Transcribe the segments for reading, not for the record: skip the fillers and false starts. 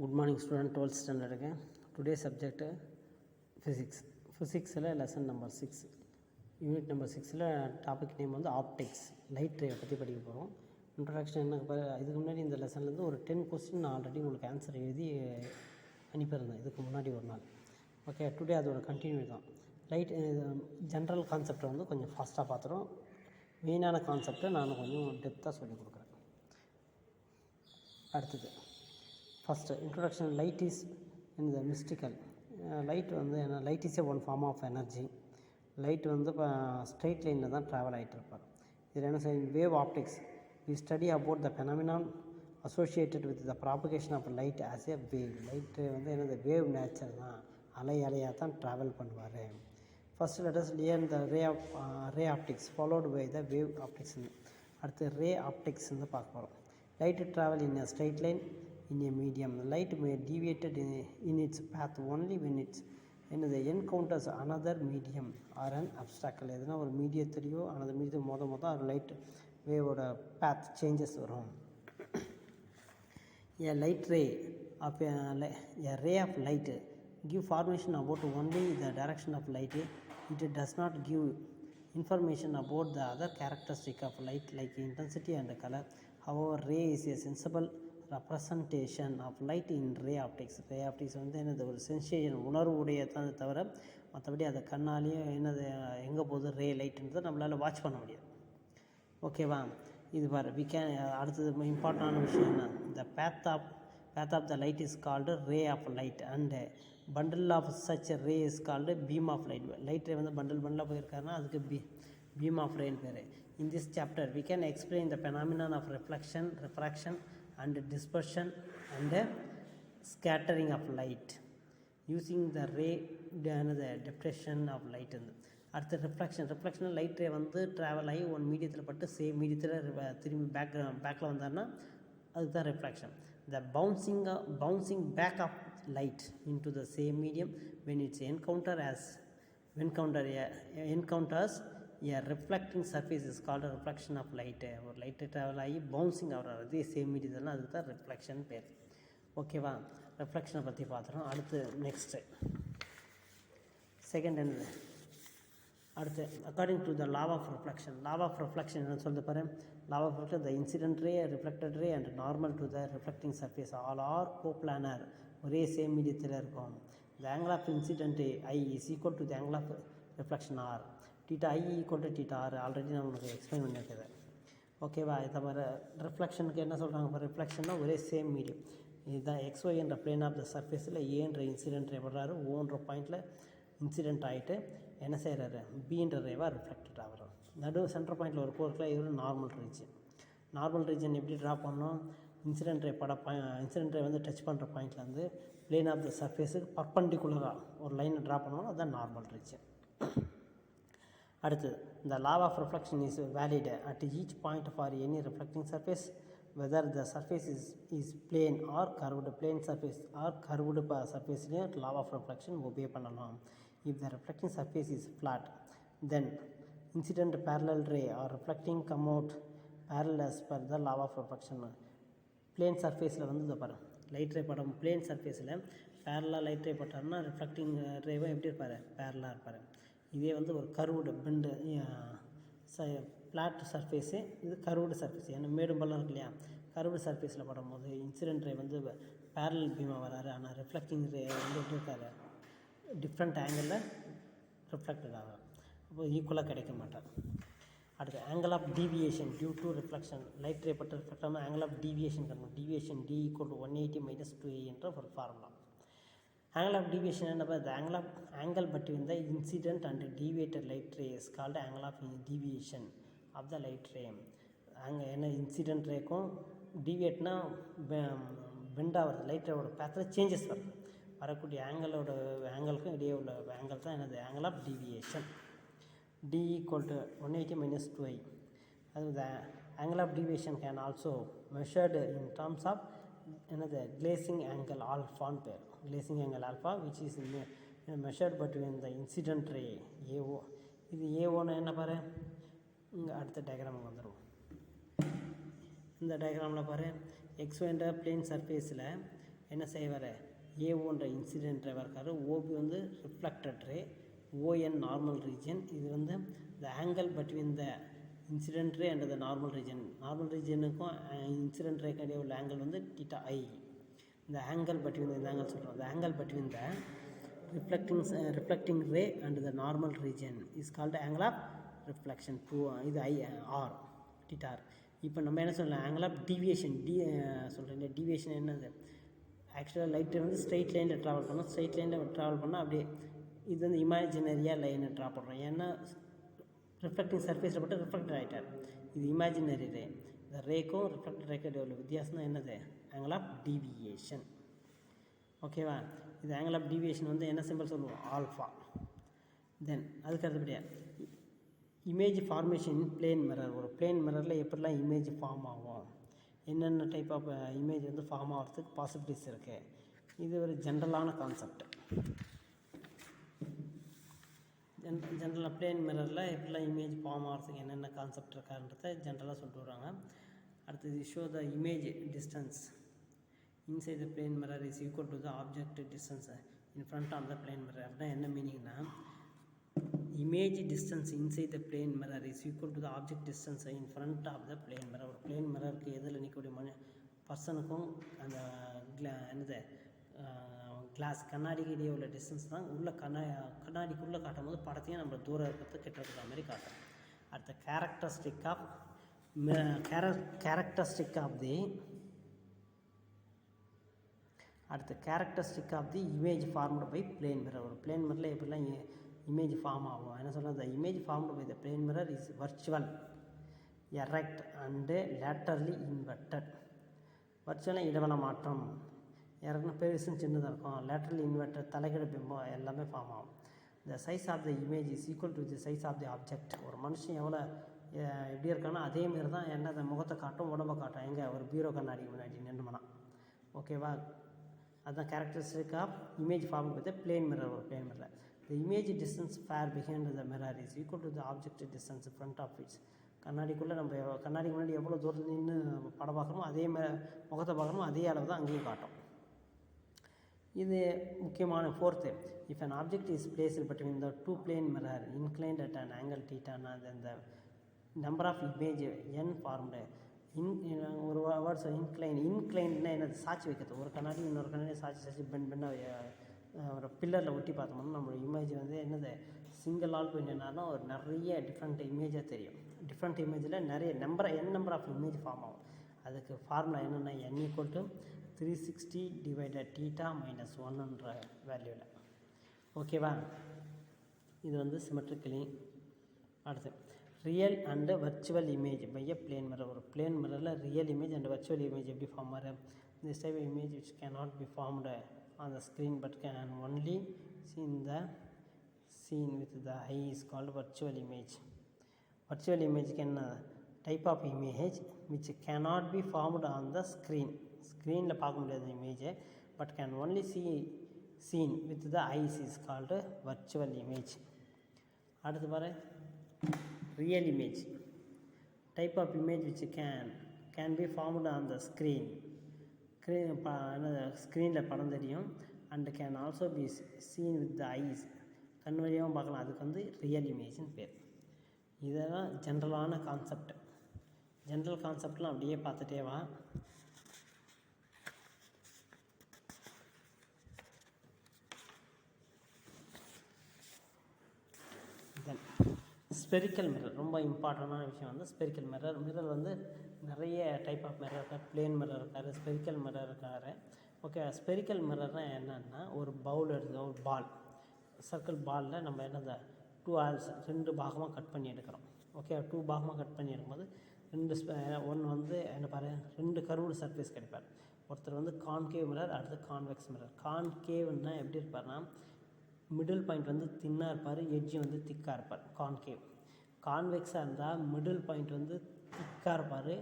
Good morning student, 12th standard again. Today's subject physics. Physics lesson number 6. Unit number 6 topic name வந்து optics. Light ray பற்றி படிக்க போகிறோம். Introduction என்ன இதுக்கு முன்னாடி இந்த லெசன்லேருந்து ஒரு 10 கொஸ்டின் நான் ஆல்ரெடி உங்களுக்கு ஆன்சர் எழுதி அனுப்பியிருந்தேன் இதுக்கு முன்னாடி ஒரு நாள். ஓகே, டுடே அதோட கண்டினியூ தான். லைட் ஜென்ரல் கான்செப்டை வந்து கொஞ்சம் ஃபாஸ்ட்டாக பார்த்துரும். மெயினான கான்செப்டை நான் கொஞ்சம் டெப்த்தாக சொல்லிக் கொடுக்குறேன். அடுத்தது first introduction. Light is in the mystical. Light வந்து என்ன, light is a one form of energy. Light வந்து இப்போ ஸ்ட்ரெயிட் லைனில் தான் ட்ராவல் ஆகிட்டு இருப்பார். இதில் என்ன செய்யும், wave optics. We study about the phenomenon associated with the propagation of light as a wave. Light வந்து என்னது, வேவ் நேச்சர் தான், அலையாக தான் ட்ராவல் பண்ணுவார். First let's learn the ray optics followed by the wave optics. அடுத்து ray optics வந்து பார்க்க போகிறோம். Light travel in a straight line in a medium. Light may deviate in its path only when it encounters another medium or an obstacle. எதுனா ஒரு மீடியத்துலேயோ another medium மொதல் ஒரு light வேவோட path changes வரும். A light ray of a ray of light give formation about only the direction of light. It does not give information about the other characteristic of light like intensity and color. However, ray is a sensible representation of light in ray optics. ray optics வந்து என்னது, ஒரு sensation உணர்வு உடையதான் தவிர மற்றபடி அதை கண்ணாலேயும் என்னது எங்கே போகுது ரே லைட்டுன்றதை நம்மளால் வாட்ச் பண்ண முடியாது. ஓகேவா, இது பாரு அடுத்தது இம்பார்ட்டண்டான விஷயம் என்ன, the path of the light is called ray of light and bundle of such a ray is called beam of light. Light ray வந்து பண்டலாக போயிருக்காருன்னா அதுக்கு beam of ray பேர். In this chapter we can explain the phenomenon of reflection, refraction and dispersion and scattering of light using the ray depression of light. அடுத்து reflection light ray வந்து travel ஆகி one மீடியத்தில் பட்டு same மீடியத்தில் திரும்பி பேக்கில் வந்தார்னா அதுதான் reflection. The bouncing back of light into the same medium when it's encounters a reflecting surface is called a reflection of light. ஒரு லைட்டு ட்ராவல் ஆகி பவுன்சிங் ஆகிறார் அதே சேம் மீடியத்தில், அதுக்கு தான் ரிஃப்ளெக்ஷன் பேர். ஓகேவா, ரிஃப்ளெக்ஷனை பற்றி பார்த்துறோம். அடுத்து நெக்ஸ்ட்டு செகண்ட் என்னது, அடுத்து according to the law of reflection என்ன சொல்லுது பாரு. Law of reflection, the incident ray, reflected ray and normal to the reflecting surface all are coplanar, ஒரே சேம் மீடியத்தில் இருக்கும். The angle of incident i is equal to the angle of reflection r. θ i equal to θ r. Already நான் உங்களுக்கு explain பண்ணியிருக்கேன். ஓகேவா, இதை மாதிரி ரிஃப்ளெக்ஷனுக்கு என்ன சொல்கிறாங்க இப்போ, ரிஃப்ளெக்ஷன்னா ஒரே சேம் மீடியம். இதுதான் XY என்ற பிளேன் ஆஃப் த சர்ஃபேஸில் ஏன்ற இன்சிடென்ட் ரே படுறாரு, ஓன்ற பாயிண்டில் இன்சிடென்ட் ஆகிட்டு என்ன செய்கிறாரு, பீன்ற ரேவாக ரிஃப்ளெக்டட் ஆகிறார். சென்டர் பாயிண்டில் ஒரு கோர்க்கில் இது நார்மல் ரீஜன் எப்படி ட்ரா பண்ணோம், இன்சிடென்ட் ரே வந்து டச் பண்ணுற பாயிண்ட்லேருந்து பிளேன் ஆஃப் த சர்ஃபேஸுக்கு பர்பண்டிகுலராக ஒரு லைனை ட்ரா பண்ணோம், அதுதான் நார்மல் ரீஜன். அடுத்தது, the law of reflection is valid at each point for any reflecting surface whether the surface is plane or curved. Plane surface or curved surface ல law of reflection obey பண்ணலாம். If the reflecting surface is flat, then incident parallel ray or reflecting come out parallel as per the law of reflection. Plane சர்ஃபேஸில் வந்து இதை பாரு, light ரே படம் plane சர்ஃபேஸில் பேரலாக light ரே பட்டார்னா reflecting ரேவை எப்படி இருப்பார், பேரலாக இருப்பார். இதே வந்து ஒரு கர்வுடு பெண்டு ஃப்ளாட் சர்ஃபேஸு, இது கர்வுடு சர்ஃபேஸ், ஏன்னா மேடும் பள்ளம் இருக்கு இல்லையா, கர்வுடு சர்ஃபேஸில் படும்போது இன்சிடென்ட் ரே வந்து பேரலல் பீமாக வராரு, ஆனால் ரிஃப்ளெக்டிங் ரே வந்து எப்படி இருக்காரு, டிஃப்ரெண்ட் ஆங்கிளில் ரிஃப்ளெக்டட் ஆகும், அப்போ ஈக்குவலாக கிடைக்க மாட்டார். அடுத்து angle of deviation due to reflection. Light ray பட்டு ரிஃப்ளெக்ட் ஆகாமல் ஆங்கிள் ஆஃப் டீவியேஷன் கிடைக்கும். டீவியேஷன் D = 180 - 2a என்ற ஒரு ஃபார்முலா. Angle of deviation என்ன, the angle between the incident and deviated light ray is called angle of deviation of the light ray. அங்கே என்ன, incident ரேக்கும் டீவியேட்னா bend ஆகிறது, light ரேவோட பேத்தில் changes வருது, வரக்கூடிய ஆங்கிளுக்கும் இடையே உள்ள ஆங்கிள் தான் என்னது, angle of deviation. D = 180 - 2i. அது the angle of deviation can also measured in terms of என்னது, கிளேசிங் ஆங்கிள் ஆல்ஃபான்னு பேர். Glazing angle alpha which is measured between the incident ray AO. இது ஏஓன்னு என்ன பாரு, இங்கே அடுத்த டயக்ராமுக்கு வந்துடும். இந்த டயக்ராமில் பாரு, எக்ஸ் என்ற பிளேன் சர்ஃபேஸில் என்ன செய்வார், ஏஓன்ற இன்சிடென்ட் ரேவாக இருக்கார், ஓபி வந்து reflected ray, ON normal region. இது வந்து the angle between the incident ray and the normal region. Normal ரீஜனுக்கும் இன்சிடென்ட் ரேக்கு இடையே உள்ள ஆங்கிள் வந்து θi. இந்த ஆங்கிள் பிட்வீன் இந்த ஆங்கிள் சொல்கிறோம், த angle between the reflecting ray and the normal region is called angle of reflection. இது R θr. இப்போ நம்ம என்ன சொல்லலாம், ஆங்கிள் ஆஃப் டீவியேஷன் சொல்கிறேன். டீவியேஷன் என்னது, ஆக்சுவலாக லைட்டு வந்து ஸ்ட்ரெயிட் லைனில் ட்ராவல் பண்ணோம், ஸ்ட்ரெயிட் லைனில் ட்ராவல் பண்ணால் அப்படியே இது வந்து இமேஜினரியாக லைனை ட்ரா பண்ணுறோம். ஏன்னா ரிஃப்ளெக்டிங் சர்ஃபேஸில் போட்டு ரிஃப்ளெக்ட் ஆகிட்டார். இது இமேஜினரி ரே. இந்த ரேக்கும் ரிஃப்ளெக்டட் ரேக்கும் உள்ள வித்தியாசம் தான் என்னது, ஆங்கிள் ஆஃப் டீவியேஷன். ஓகேவா, இது ஆங்கிள் ஆஃப் டீவியேஷன் வந்து என்ன சிம்பிள் சொல்லுவோம், ஆல்ஃபா. தென் அதுக்கு அடுத்தபடியாக image formation in plane mirror. ஒரு பிளேன் மிரரில் எப்படிலாம் இமேஜ் ஃபார்ம் ஆகும், என்னென்ன டைப் ஆஃப் இமேஜ் வந்து ஃபார்ம் ஆகிறதுக்கு பாசிபிலிட்டிஸ் இருக்குது. இது ஒரு ஜென்ரலான கான்செப்ட். ஜென்ரலாக பிளேன் மிரரில் எப்படிலாம் இமேஜ் ஃபார்ம் ஆகிறதுக்கு என்னென்ன கான்செப்ட் இருக்கான்றதை ஜென்ரலாக சொல்லிட்டு வராங்க. அடுத்தது show the image distance inside the plane mirror is equal to the object distance in front of the plane mirror. அப்படின்னா என்ன மீனிங்னா, image distance inside the plane mirror is equal to the object distance in front of the plane mirror. ஒரு plane மிரருக்கு எதில் நிற்கக்கூடிய பர்சனுக்கும் அந்த என்னது class கண்ணாடிக்கு இடையே உள்ள டிஸ்டன்ஸ் தான் உள்ள கண்ணாடிக்குள்ளே காட்டும் போது படத்தையும் நம்ம தூரம் இருக்கிறது கிட்ட இருக்கிற மாதிரி காட்டும். அடுத்த characteristic of the image formed by plane mirror. ஒரு பிளேன் மிரரில் எப்படிலாம் இமேஜ் ஃபார்ம் ஆகும், என்ன சொல்கிறது, the image formed by the plane mirror is virtual, erect and laterally inverted. வர்ச்சுவலாக இடவெள மாற்றம், யாருக்குன்னா பெருசுன்னு சின்னதாக இருக்கும், லேட்டரலி இன்வெர்டட் தலைகீழ பிம்பம் எல்லாமே ஃபார்ம் ஆகும். The size of the image is equal to the size of the object. ஒரு மனுஷன் எவ்வளோ எப்படி இருக்கானோ அதேமாரி தான் என்ன அந்த முகத்தை காட்டும், உடம்பை காட்டும். எங்கே, ஒரு பீரோ கண்ணாடி முன்னாடி நின்றுமனா. ஓகேவா, அதுதான் characteristic of image form with plane mirror. ஒரு plane mirror the image distance far behind the mirror is equal to the object distance front of its. கண்ணாடிக்குள்ளே நம்ம கண்ணாடிக்கு முன்னாடி எவ்வளோ தூரம் நின்று படம் பார்க்குறோமோ அதே முகத்தை பார்க்குறோமோ அதே அளவு தான் அங்கேயும் காட்டும். இது முக்கியமான fourth. If an object is placed between the two plane mirror inclined at an angle தீட்டானா then the number of image n formed. ஒரு வேர்ட்ஸ் இன்க்ளைன்னா என்னது, சாட்சி வைக்கிறது. ஒரு கண்ணாடி இன்னொரு கண்ணாடி சாட்சி பெண்ணாக ஒரு பில்லரில் ஒட்டி பார்த்தோம்னா நம்மளோட இமேஜ் வந்து என்னது, சிங்கிள் ஆல் போய் நின்னாலும் ஒரு நிறைய டிஃப்ரெண்ட் இமேஜாக தெரியும். டிஃப்ரெண்ட் இமேஜில் நிறைய நம்பர் ஆஃப் இமேஜ் ஃபார்ம் ஆகும். அதுக்கு ஃபார்முலா என்னென்னா n = 360 / θ - 1ன்ற வேல்யூவில். ஓகேவா, இது வந்து சிமெட்ரிக்கலி. அடுத்து real and virtual image by a plane mirror. ஒரு பிளேன் மிரரில் real image and virtual image எப்படி ஃபார்ம் ஆகுது. This type image which cannot be formed on the screen but can only seen the seen with the eye is called virtual image. Virtual இமேஜுக்கு என்ன, type of image which cannot be formed on the screen. ஸ்க்ரீனில் பார்க்க முடியாத இமேஜை but can only seen with the ice is called virtual image. அடுத்து பாரு, real image, type of image which can be formed on the screen. ஸ்க்ரீனில் படம் தெரியும் and can also be seen with the eyes, கண் வழியாகவும் பார்க்கலாம். அதுக்கு வந்து ரியல் இமேஜ்னு பேர். இதெல்லாம் ஜென்ரலான கான்செப்ட். ஜென்ரல் கான்செப்ட்லாம் அப்படியே பார்த்துட்டே வா. தென் ஸ்பெரிக்கல் மிரர் ரொம்ப இம்பார்ட்டண்டான விஷயம் வந்து ஸ்பெரிக்கல் மிரர். மிரர் வந்து நிறைய டைப் ஆஃப் மிரர் இருக்கார். பிளேன் மிரர் இருக்கார், ஸ்பெரிக்கல் மிரர் இருக்கார். ஓகே, ஸ்பெரிக்கல் மிரர்னால் என்னென்னா, ஒரு பவுல் எடுத்து ஒரு பால், சர்க்கிள் பாலில் நம்ம என்னது 2 ஆல்ஸ் 2 பாகமாக கட் பண்ணி எடுக்கிறோம். ஓகே, 2 பாகமாக கட் பண்ணி எடுக்கும்போது ஒன்று வந்து என்ன பாரு, 2 கர்வ்டு சர்ஃபேஸ் கிடைப்பார். ஒருத்தர் வந்து கான்கேவ் மிரர், அடுத்து கான்வெக்ஸ் மிரர். கான்கேவ்னா எப்படி இருப்பார்னா, மிடில் பாயிண்ட் வந்து தின்னாக இருப்பார், எட்ஜி வந்து திக்காக இருப்பார். கான்கேவ். கான்வெக்ஸாக இருந்தால் மிடில் பாயிண்ட் வந்து திக்காக இருப்பார்,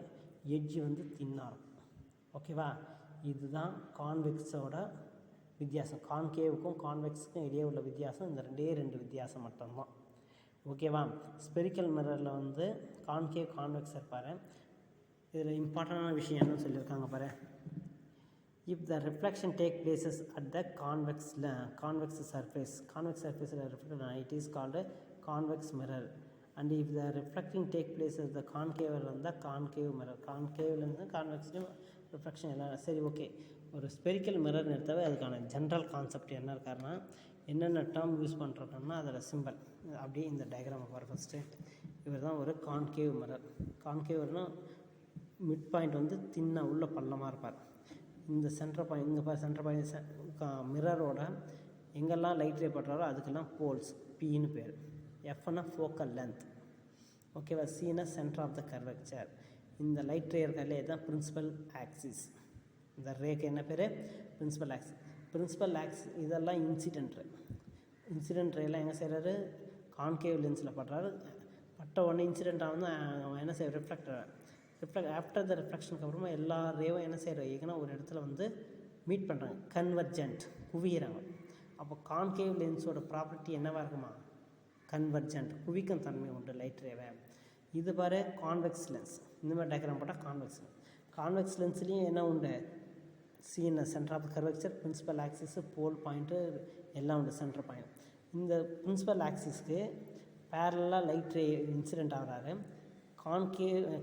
எட்ஜி வந்து தின்னாக இருக்கும். ஓகேவா, இதுதான் கான்வெக்ஸோட வித்தியாசம். கான்கேவுக்கும் கான்வெக்ஸுக்கும் இடையே உள்ள வித்தியாசம் இந்த 2 வித்தியாசம் மட்டும்தான். ஓகேவா, ஸ்பெரிக்கல் மிரரில் வந்து கான்கேவ் கான்வெக்ஸ் இருப்பார். இதில் இம்பார்ட்டண்டான விஷயம் என்னன்னு சொல்லியிருக்காங்க பாரு, if the reflection take places at the convex surface reflected, it is called a convex mirror. And if the reflecting take place at the concave concave mirror, concave lens convex reflection எல்லாம் சரி. Okay, ஒரு spherical மிரர்னு எடுத்தாவே அதுக்கான general concept என்ன இருக்காருன்னா, என்னென்ன term use பண்ணுறோம்னா அதோட simple அப்படியே இந்த டயக்ராமை பாரு. ஃபஸ்ட்டு இவர் தான் ஒரு கான்கேவ் மிரர். கான்கேவ்னால் மிட் பாயிண்ட் வந்து தின்னா உள்ள பள்ளமாக இருப்பார். இந்த சென்டர் பாயிண்ட் இங்கே பாரு, சென்டர் பாயிண்ட் மிரரோட எங்கெல்லாம் லைட் ரே படுறாரோ அதுக்கெல்லாம் போல்ஸ், பின்னு பேர். எஃப்னா ஃபோக்கல் லென்த், ஓகேவா. சின்னா சென்டர் ஆஃப் த கர்வெக்சர். இந்த லைட் ரே இருக்காலே தான் பிரின்சிபல் ஆக்சிஸ். இந்த ரேக்கு என்ன பேர்? Principal axis. பிரின்சிபல் ஆக்சிஸ் இதெல்லாம் இன்சிடென்ட் ரேலாம் எங்கே செய்கிறாரு? கான்கேவ் லென்ஸில் படுறாரு. பட்ட உடனே இன்சிடென்ட் ஆகுது, அவன் என்ன செய்ய ரிஃப்ளெக்ட் ஆஃப்டர் த ரிஃப்ளெக்ஷனுக்கு அப்புறமா எல்லா ரேவும் என்ன செய்கிறாங்க, ஏன்னா ஒரு இடத்துல வந்து மீட் பண்ணுறாங்க, கன்வர்ஜென்ட், குவிகிறாங்க. அப்போ கான்கேவ் லென்ஸோட ப்ராப்பர்ட்டி என்னவாக இருக்குமா? கன்வர்ஜென்ட், குவிக்கும் தன்மை உண்டு லைட் ரேவை. இது பாரு கான்வெக்ஸ் லென்ஸ். இந்த மாதிரி டயக்ராம் போட்டால் கான்வெக்ஸ் லென்ஸ். கான்வெக்ஸ் லென்ஸ்லேயும் என்ன உண்டு? சீன centre of the curvature, principal axis, pole point எல்லாம் உண்டு. சென்டர் பாயிண்ட் இந்த பிரின்சிபல் ஆக்சிஸ்க்கு பேரலாக லைட் ரே இன்சிடென்ட் ஆகிறாரு.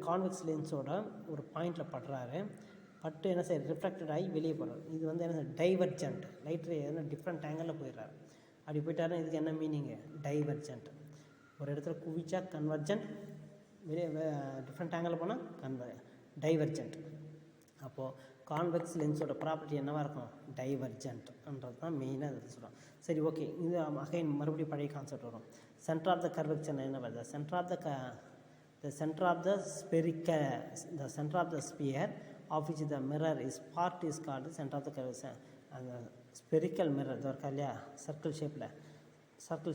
கான்வெக்ஸ் லென்ஸோட ஒரு பாயிண்டில் படுறாரு. பட்டு என்ன செய்ய ரிஃப்ளெக்டட் ஆகி வெளியே போடுறாரு. இது வந்து என்ன டைவர்ஜென்ட், லைட் ரே எதுனா டிஃப்ரெண்ட் ஆங்கிளில் போயிடுறாரு. அப்படி போயிட்டாருன்னா இதுக்கு என்ன மீனிங்கு? டைவர்ஜென்ட். ஒரு இடத்துல குவிச்சா கன்வர்ஜென்ட், வெளியே டிஃப்ரெண்ட் ஆங்கிளில் போனால் டைவர்ஜென்ட். அப்போது கான்வெக்ஸ் லென்ஸோட ப்ராப்பர்ட்டி என்னவாக இருக்கும்? டைவர்ஜென்ட்ன்றது தான் மெயினாக அதை சொல்கிறோம். சரி, ஓகே. இது அகைன் மறுபடியும் பழைய கான்செப்ட் வரும். சென்டர் ஆஃப் த கர்வெக்சர் என்ன வருது? Centre of the sphere of which the mirror is part is called centre of the curvature. அந்த ஸ்பெரிக்கல் மிரர் இருக்கா இல்லையா, சர்க்கிள்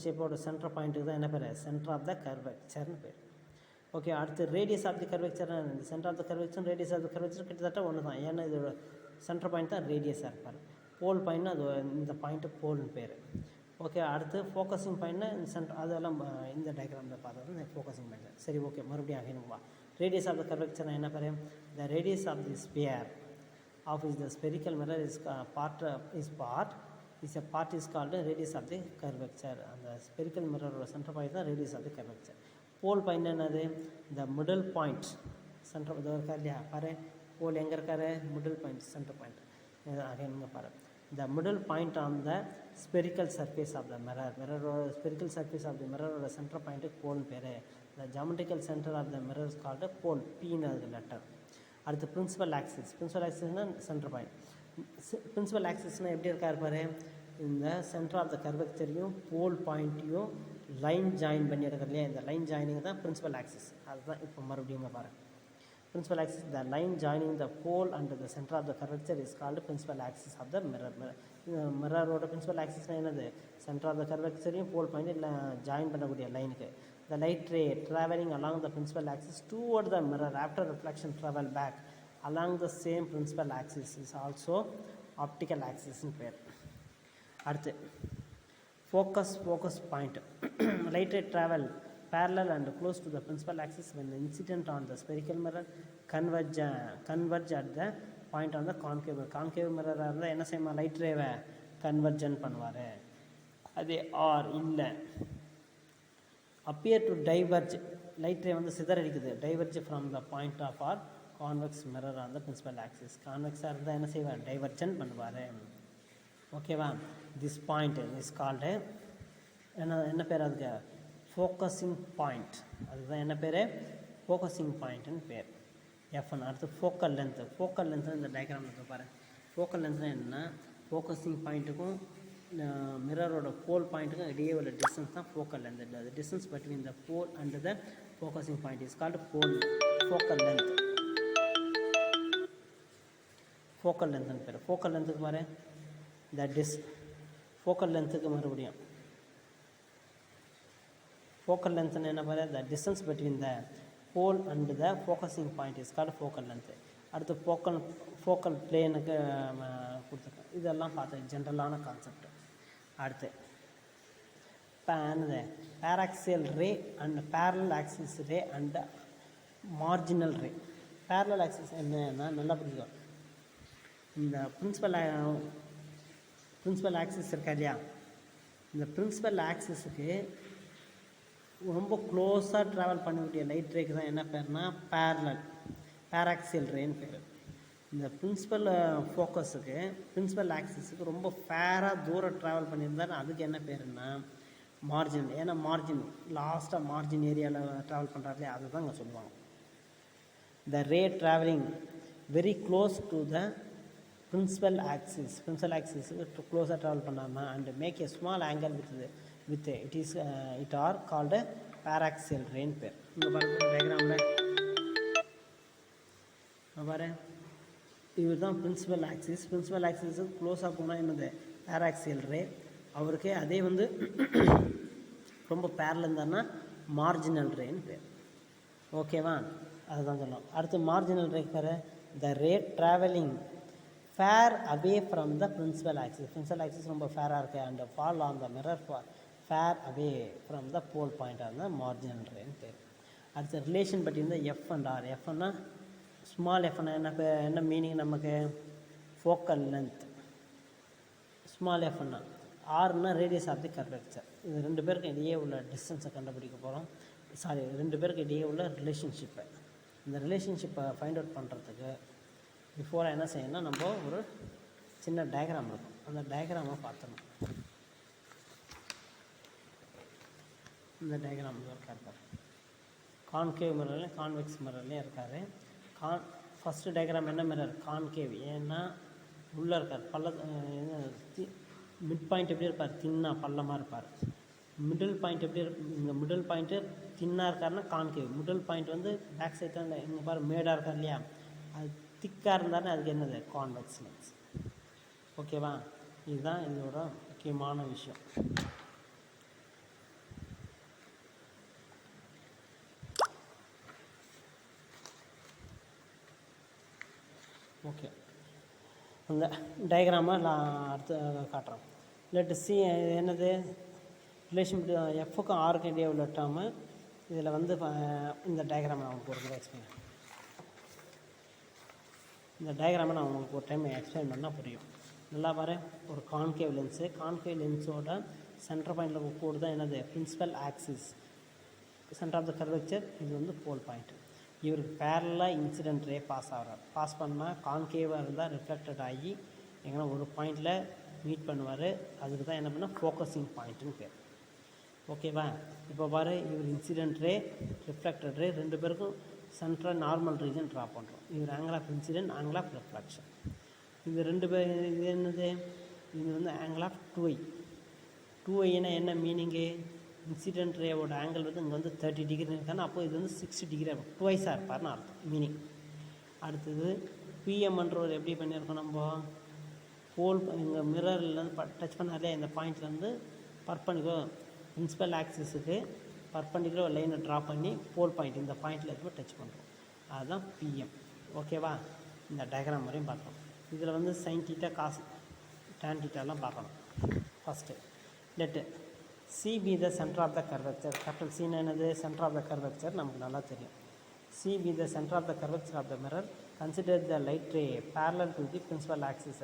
ஷேப்போட சென்டர் பாயிண்ட்டுக்கு தான் என்ன பேர்? சென்டர் ஆஃப் த கர்வெக்சர்னு பேர். ஓகே, அடுத்து radius of the curvature. Centre of the curvature, radius of the curvature கிட்டத்தட்ட ஒன்று தான். ஏன்னா இதோட சென்டர் பாயிண்ட் தான் ரேடியஸாக இருப்பார். போல் பாயிண்ட்னா அது இந்த பாயிண்ட்டு போல்னு பேர். ஓகே, அடுத்து ஃபோக்கஸிங் பாயிண்ட்னா இந்த அதெல்லாம் இந்த டயக்ராமில் பார்த்தது இந்த ஃபோக்கஸிங் பாயிண்ட். சரி, ஓகே, மறுபடியும் ஆகினுவா. ரேடியஸ் ஆஃப் த கர்வெக்சர் என்ன பேர்? The radius of the sphere of is the spherical mirror is called radius of the curvature. அந்த ஸ்பெரிக்கல் மிரரோட சென்டர் பாயிண்ட் தான் radius of the curvature. Pole point என்னது? இந்த middle point centre இது இருக்கா இல்லையா, பாரு. போல் எங்கே இருக்காரு? Middle point, centre point. Again பாரு, the middle point on the spherical surface of the mirror spherical surface of the mirror center point pole பேரு. the geometrical center of the mirror is called pole, p னு அது letter. அடுத்து principal ஆக்சிஸ்னா centre point. Principal ஆக்சிஸ்னால் எப்படி இருக்காரு பாரு, இந்த சென்டர் ஆஃப் த கர்வெக்சரையும் போல் பாயிண்ட்டையும் லைன் ஜாயின் பண்ணி எடுக்கிற இல்லையா, இந்த லைன் ஜாயினிங் தான் பிரின்சிபல் ஆக்சிஸ். அதுதான் இப்போ மறுபடியும் பாரு. Principal axis, the line joining the pole and the center of the curvature is called principal axis of the mirror. Mirror ஓட principal axis என்னது? center of the curvature pole point join பண்ணக்கூடிய லைனுக்கு. The light ray traveling along the principal axis toward the mirror after reflection travel back along the same principal axis is also optical axis னு பேர். அடுத்து focus point. Light ray travel parallel and close to the principal axis when the incident on the spherical mirror converge at the point on the concave mirror இருந்தால் என்ன செய்யுமா? Light ரேவை convergent பண்ணுவார். அதே R இல்லை appear to diverge, light ray வந்து சிதறடிக்குது, diverge from the point of our convex mirror on the principal axis. கான்வெக்ஸாக இருந்தால் என்ன செய்வார்? டைவர்ஜன் பண்ணுவார். ஓகேவா? this point is called என்ன பேர்? அதுக்கு ஃபோக்கஸிங் பாயிண்ட். அதுதான் என்ன பேர்? ஃபோக்கஸிங் பாயிண்ட்டுன்னு பேர். எஃப்என். அடுத்து ஃபோக்கல் லென்த்து இந்த டயக்ராம் இருக்குது பாரு. ஃபோக்கல் லென்த்னா என்னென்னா, ஃபோக்கஸிங் பாயிண்ட்டுக்கும் மிரரோட போல் பாயிண்ட்டுக்கும் இடையே உள்ள டிஸ்டன்ஸ் தான் ஃபோக்கல் லென்த். அது distance between the pole and the focusing point is called focal length. Focal லென்த்துன்னு பேர். ஃபோக்கல் லென்த்துக்கு பாரு, ஃபோக்கல் லென்த்துக்கு மறுபடியும் focal length என்ன பாரு? the distance between the pole and the focusing point is called focal length. அடுத்து focal planeக்கு கொடுத்துருக்கேன். இதெல்லாம் பார்த்து ஜென்ரலான கான்செப்ட். அடுத்து paraxial ray and parallel axis ray and marginal ray. parallel axis என்னன்னா நல்லா புரிஞ்சுக்கோ. இந்த பிரின்சிபல் ஆக்சிஸ் இருக்கா இல்லையா, இந்த பிரின்சிபல் ஆக்சிஸுக்கு ரொம்ப க்ளோஸாக ட்ராவல் பண்ணக்கூடிய லைட் ரேக்கு தான் என்ன பேர்னா பேராக்சியல் ரேன்னு பேர். இந்த பிரின்சிபல் பிரின்சிபல் ஆக்சிஸுக்கு ரொம்ப ஃபேராக தூரம் ட்ராவல் பண்ணியிருந்தாலும் அதுக்கு என்ன பேருன்னா மார்ஜின். ஏன்னா லாஸ்ட்டாக மார்ஜின் ஏரியாவில் ட்ராவல் பண்ணுறாங்களே அதை தான் இங்கே சொல்லுவாங்க. The ray travelling very close to the principal ஆக்சிஸுக்கு க்ளோஸாக ட்ராவல் பண்ணாமல் and make a small angle with it are called paraxial ரேன்னு பேர். இங்கே பாருங்க டயக்ராமில் பாரு, இவர் தான் பிரின்சிபல் ஆக்சிஸுக்கு க்ளோஸாக போனால் என்னது பேராக்சியல் ரே. அவருக்கே அதே வந்து ரொம்ப பேரல் இருந்தாருன்னா மார்ஜினல் ரேன்னு பேர். ஓகேவா, அதுதான் சொல்லணும். அடுத்து மார்ஜினல் ரே பேர் the rate travelling fair away from the principal axis ரொம்ப ஃபேராக இருக்குது and fall on the mirror fair away from the போல் பாயிண்டாக இருந்தால் மார்ஜினல் ரேன்னு பேர். அடுத்த ரிலேஷன் பற்றி இருந்தால் எஃப் அண்ட் ஆர். எஃப்னா ஸ்மால் எஃப்னா என்ன மீனிங் நமக்கு focal length, small எஃப்னா ஆர்னா radius of the curvature. இது ரெண்டு பேருக்கு இடையே உள்ள டிஸ்டன்ஸை கண்டுபிடிக்க போகிறோம். ரெண்டு பேருக்கு இடையே உள்ள ரிலேஷன்ஷிப்பை. இந்த ரிலேஷன்ஷிப்பை ஃபைண்ட் அவுட் பண்ணுறதுக்கு பிஃபோராக என்ன செய்யணும்னா நம்ம ஒரு சின்ன டயக்ராம் இருக்கும், அந்த டயக்ராமை பார்த்துடணும். இந்த டயக்ராம் இருக்கார், கான்கேவ் மிரர்லையும் கான்வெக்ஸ் மிரர்லையும் இருக்கார். ஃபஸ்ட்டு டயக்ராம் என்ன மிரர் கான்கேவ், ஏன்னா உள்ளே இருக்கார் மிட் பாயிண்ட் எப்படி இருப்பார் பள்ளமாக இருப்பார். மிடில் பாயிண்ட் எப்படி இங்கே மிடில் பாயிண்ட்டு தின்னாக இருக்காருன்னா கான்கேவ். மிடில் பாயிண்ட் வந்து பேக் சைட்டில் இங்கே பாரு மேடாக இருக்கார் இல்லையா, அது திக்காக இருந்தாலும் அதுக்கு என்னது கான்வெக்ஸ் லென்ஸ். ஓகேவா, இதுதான் இதோட முக்கியமான விஷயம். ஓகே, அந்த டயக்ராமை நான் அடுத்து காட்டுறேன். லெட் சி என்னது ரிலேஷன் எஃப்க்கும் ஆருக்கும் இடையே உள்ள டேர்மு. இதில் வந்து இந்த டயக்ராமை நான் உங்களுக்கு ஒரு முறை எக்ஸ்பிளைன் பண்ணால் புரியும். நல்லா பாரு, ஒரு கான்கேவ் லென்ஸோட சென்டர் பாயிண்டில் கோடு தான் என்னது principal axis, centre of the curvature. இது வந்து போல் பாயிண்ட். இவருக்கு பேரலாக இன்சிடென்ட் ரே பாஸ் பண்ணால் கான்கேவாக இருந்தால் ரிஃப்ளெக்டட் ஆகி எங்கன்னா ஒரு பாயிண்டில் மீட் பண்ணுவார். அதுக்கு தான் என்ன பண்ணால் ஃபோக்கஸிங் பாயிண்ட்டுன்னு பேர். ஓகேவா, இப்போ பாரு, இவர் இன்சிடென்ட் ரே ரிஃப்ளெக்டட் ரே ரெண்டு பேருக்கும் சென்ட்ரல் நார்மல் ரீஜன் ட்ரா பண்ணுறோம். இவர் angle of incident, angle of reflection. இது ரெண்டு பேர் இது என்னது, இது வந்து ஆங்கிள் ஆஃப் 2i என்ன மீனிங்கு, இன்சிடென்ட் ரேவோட ஆங்கிள் வந்து இங்கே வந்து 30 டிகிரி இருக்கானா, அப்போது இது வந்து 60 டிகிரி இருக்கும், 2i இருப்பார்னு அர்த்தம் மீனிங். அடுத்தது பிஎம்ன்றவர் எப்படி பண்ணியிருக்கோம் நம்ம இங்கே மிரர்லேருந்து டச் பண்ணாலே இந்த பாயிண்ட்லேருந்து பிரின்சிபல் ஆக்சிஸுக்கு பர்பண்டிகுலர் ஒரு லைனை ட்ரா பண்ணி போல் பாயிண்ட் இந்த பாயிண்டில் எதுவும் டச் பண்ணுறோம், அதுதான் பிஎம். ஓகேவா, இந்த டயக்ராம் வரையும் பார்க்கணும். இதில் வந்து சைன் தீட்டா காஸ் டேன் தீட்டாலாம் பார்க்கணும். First let C be the centre of the curvature. Capital C என்னது சென்டர் ஆஃப் த கர்வேச்சர் நமக்கு நல்லா தெரியும். C be the centre of the curvature of the mirror. Consider the light ray parallel to the principal axis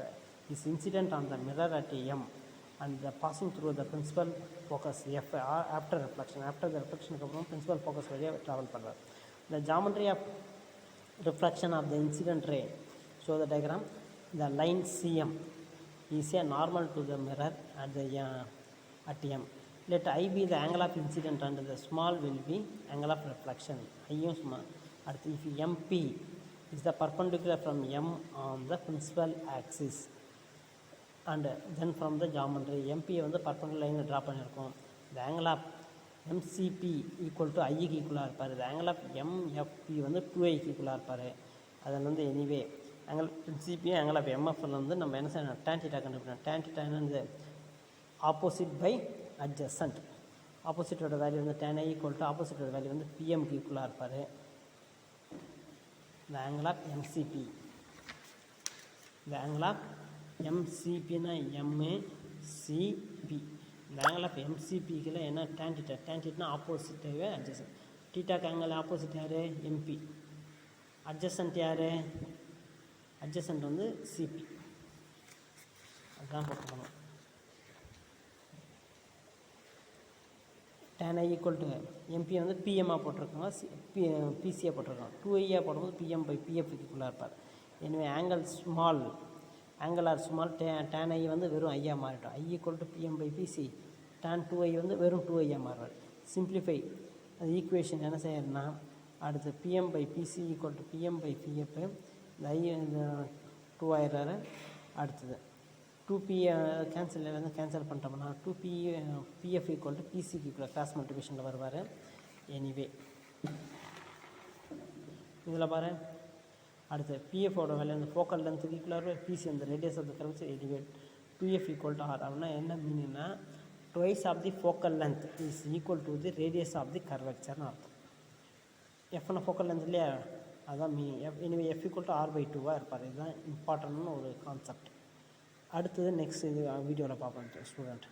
is incident on the mirror at M and the passing through the principal focus F after reflection. After the reflection அப்புறம் principal focus வழியாக travel பண்ணுறார். The geometry of reflection of the incident ray. Show the diagram. The line CM is a normal to the mirror at M. Let I be the angle of incident and the small will be angle of reflection. I use small. If MP is the perpendicular from M on the principal axis and then from the geometry MP வந்து perpendicular line draw பண்ணியிருக்கோம். The angle of MCP equal to I க்கு ஈக்குவலாக இருப்பார். The angle of MFP வந்து 2I க்கு ஈக்குவலாக இருப்பார். அதில் வந்து anyway angle MCP angle of MFL வந்து நம்ம என்ன செய்யணும் tan theta கண்டுபிடிக்கணும். tan theta என்னது ஆப்போசிட் பை அட்ஜசன்ட். ஆப்போசிட்டோட வேல்யூ வந்து tan I ஈக்குவல் டு ஆப்போசிட்டோட வேல்யூ வந்து PMக்கு ஈக்குவலாக இருப்பார். The angle of MCP. The angle of MCP னா MCP. The angle of MCP க்குல என்ன tan theta. tan theta னா ஆப்போசிட்டாகவே அட்ஜசன்ட். தீட்டாக்கு ஆங்கிள் ஆப்போசிட் யார் MP. அட்ஜசன்ட் யார் அட்ஜசன்ட் வந்து CP. தான் போட்டுக்கணும். tan i equal to MP வந்து பிஎம்மாக போட்டிருக்காங்க, பிசியாக போட்டிருக்காங்க. 2i போடும்போது பிஎம் பை பிஎஃப்க்குள்ளே இருப்பார். எனவே angle are small tan i வந்து வெறும் ஐயாக மாறிடும். i equal to PM by PC, tan 2i வந்து வெறும் 2i மாறுவார். சிம்பிளிஃபை அது ஈக்குவேஷன் என்ன செய்யணும்னா, அடுத்து PM by PC equal to PM by PF, இந்த ஐ இந்த 2 ஆயிடுறாரு. அடுத்தது 2p கேன்சல் பண்ணிட்டோம்னா 2p பிஎஃப் ஈக்குவல் டு பிசிக்கு ஈக்குவல் கிராஸ் மல்டிபிகேஷனில் வருவார். எனிவே இதில் பாரு, அடுத்து பிஎஃபோட வேல்யூ அந்த ஃபோக்கல் லென்த்துக்கு ஈக்குவலாக பிசி அந்த radius of the curve. Anyway 2f equal to R. அப்படின்னா என்ன மீனிங்னா twice of the focal length is equal to the radius of the கர்வேச்சர்னு அர்த்தம். எஃப்னா ஃபோக்கல் லென்த் இல்லையா, அதுதான் meaning. Anyway F equal to R by 2வாக இருப்பார். இதுதான் இம்பார்ட்டன்ட்னு ஒரு கான்செப்ட். அடுத்தது நெக்ஸ்ட் இது வீடியோவில் பார்ப்போம் ஸ்டூடெண்ட்.